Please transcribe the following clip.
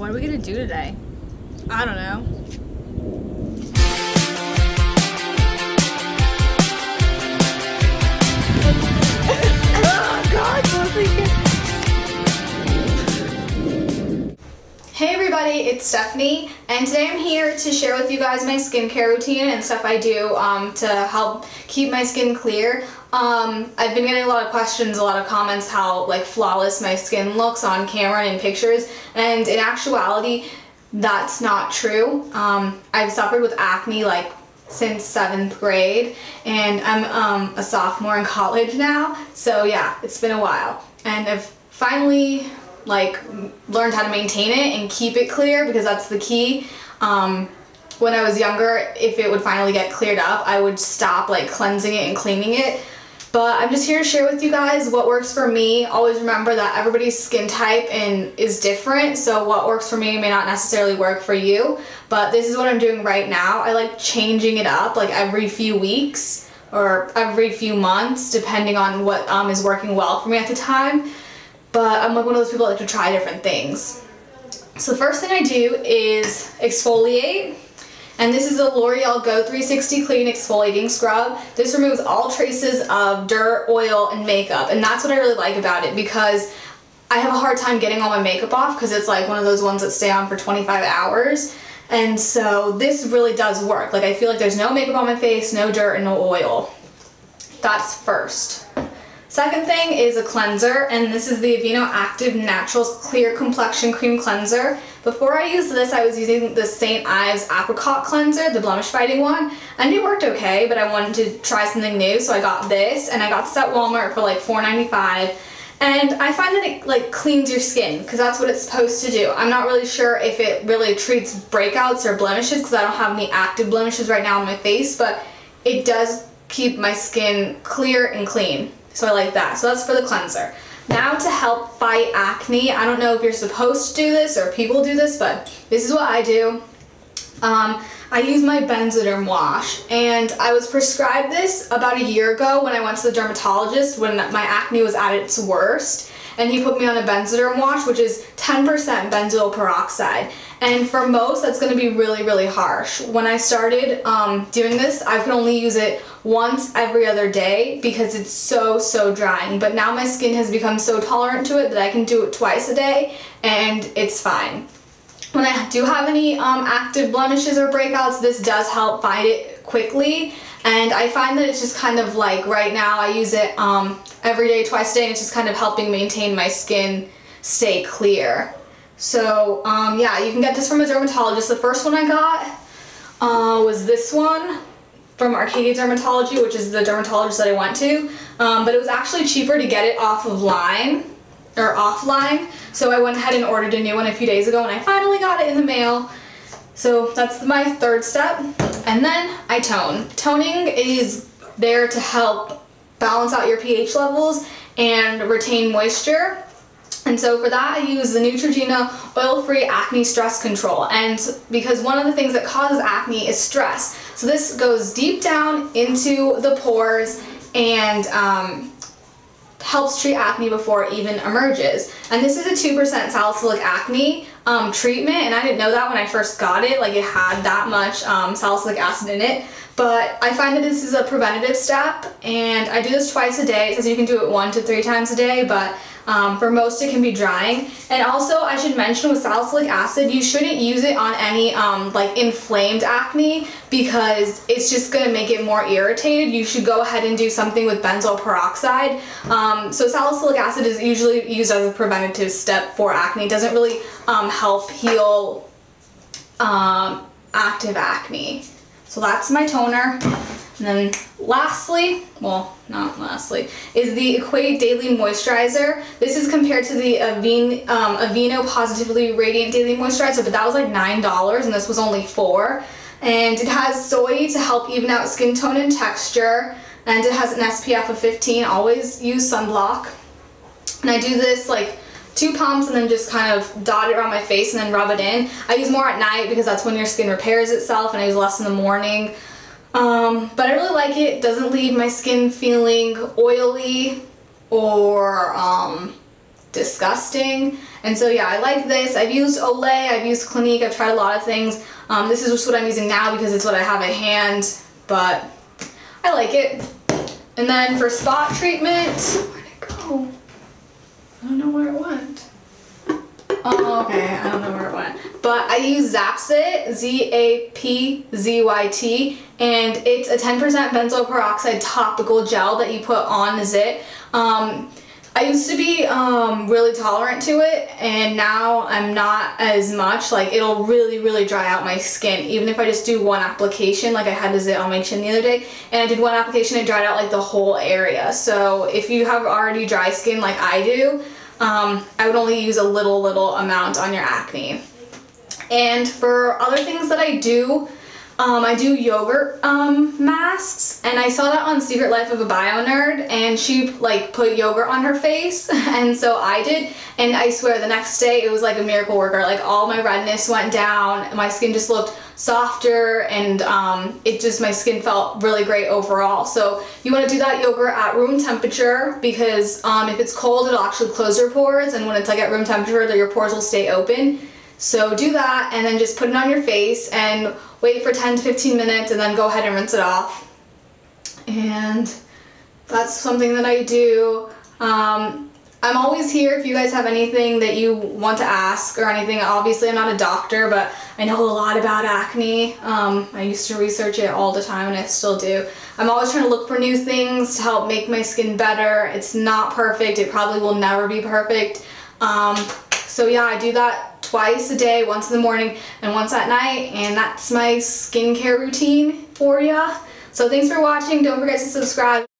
What are we gonna do today? I don't know. Oh God, Hey everybody, it's Stephanie, and today I'm here to share with you guys my skincare routine and stuff I do to help keep my skin clear. I've been getting a lot of questions, a lot of comments how like flawless my skin looks on camera and in pictures, and in actuality that's not true. I've suffered with acne like since 7th grade, and I'm a sophomore in college now, so yeah, it's been a while, and I've finally like learned how to maintain it and keep it clear, because that's the key. When I was younger, if it would finally get cleared up, I would stop like cleansing it and cleaning it. But I'm just here to share with you guys what works for me. Always remember that everybody's skin type is different, so what works for me may not necessarily work for you. But this is what I'm doing right now. I like changing it up like every few weeks or every few months, depending on what is working well for me at the time. But I'm like one of those people that like to try different things. So the first thing I do is exfoliate. And this is the L'Oreal Go 360 Clean Exfoliating Scrub. This removes all traces of dirt, oil, and makeup. And that's what I really like about it, because I have a hard time getting all my makeup off because it's like one of those ones that stay on for 25 hours. And so this really does work. Like I feel like there's no makeup on my face, no dirt, and no oil. That's first. Second thing is a cleanser, and this is the Aveeno Active Naturals Clear Complexion Cream Cleanser. Before I used this, I was using the St. Ives Apricot Cleanser, the blemish fighting one, and it worked okay, but I wanted to try something new, so I got this, and I got this at Walmart for like $4.95. And I find that it like cleans your skin, because that's what it's supposed to do. I'm not really sure if it really treats breakouts or blemishes, because I don't have any active blemishes right now on my face, but it does keep my skin clear and clean. So I like that. So that's for the cleanser. Now to help fight acne, I don't know if you're supposed to do this or people do this, but this is what I do. I use my Benzoderm wash, and I was prescribed this about a year ago when I went to the dermatologist when my acne was at its worst, and he put me on a Benzoderm wash, which is 10% benzoyl peroxide. And for most, that's going to be really, really harsh. When I started doing this, I could only use it once every other day because it's so drying. But now my skin has become so tolerant to it that I can do it twice a day and it's fine. When I do have any active blemishes or breakouts, this does help fight it quickly. And I find that it's just kind of like right now I use it every day, twice a day, and it's just kind of helping maintain my skin stay clear. So yeah, you can get this from a dermatologist. The first one I got was this one from Arcadia Dermatology, which is the dermatologist that I went to. But it was actually cheaper to get it offline. So I went ahead and ordered a new one a few days ago, and I finally got it in the mail. So that's my third step. And then I tone. Toning is there to help balance out your pH levels and retain moisture. And so for that, I use the Neutrogena Oil-Free Acne Stress Control. And because one of the things that causes acne is stress. So this goes deep down into the pores and helps treat acne before it even emerges. And this is a 2% salicylic acne treatment, and I didn't know that when I first got it, like it had that much salicylic acid in it. But I find that this is a preventative step, and I do this twice a day. It says you can do it 1 to 3 times a day, but for most it can be drying. And also I should mention with salicylic acid, you shouldn't use it on any like inflamed acne, because it's just going to make it more irritated. You should go ahead and do something with benzoyl peroxide. So salicylic acid is usually used as a preventative step for acne. It doesn't really help heal active acne. So that's my toner. And then lastly, well, not lastly, is the Quay Daily Moisturizer. This is compared to the Aveeno Positively Radiant Daily Moisturizer, but that was like $9 and this was only $4. And it has soy to help even out skin tone and texture, and it has an SPF of 15. Always use sunblock. And I do this like 2 pumps and then just kind of dot it around my face and then rub it in. I use more at night because that's when your skin repairs itself, and I use less in the morning. But I really like it. It doesn't leave my skin feeling oily or disgusting. And so yeah, I like this. I've used Olay, I've used Clinique, I've tried a lot of things. This is just what I'm using now because it's what I have at hand, but I like it. And then for spot treatment, where'd it go? I don't know where it went. Oh, okay, I don't know where it went. But I use Zapzit, Z-A-P-Z-Y-T, and it's a 10% benzoyl peroxide topical gel that you put on the zit. I used to be really tolerant to it, and now I'm not as much. Like, it'll really dry out my skin, even if I just do one application. Like, I had the zit on my chin the other day, and I did one application, it dried out like the whole area. So if you have already dry skin like I do, I would only use a little amount on your acne. And for other things that I do yogurt masks, and I saw that on Secret Life of a Bio Nerd, and she like put yogurt on her face, and so I did, and I swear the next day it was like a miracle worker. Like, all my redness went down, my skin just looked softer, and my skin felt really great overall. So you want to do that yogurt at room temperature, because if it's cold it'll actually close your pores, and when it's like at room temperature your pores will stay open. So do that, and then just put it on your face and wait for 10 to 15 minutes, and then go ahead and rinse it off. And that's something that I do. I'm always here if you guys have anything that you want to ask or anything. Obviously, I'm not a doctor, but I know a lot about acne. I used to research it all the time, and I still do. I'm always trying to look for new things to help make my skin better. It's not perfect. It probably will never be perfect. So yeah, I do that twice a day, once in the morning and once at night, and that's my skincare routine for ya. So thanks for watching. Don't forget to subscribe.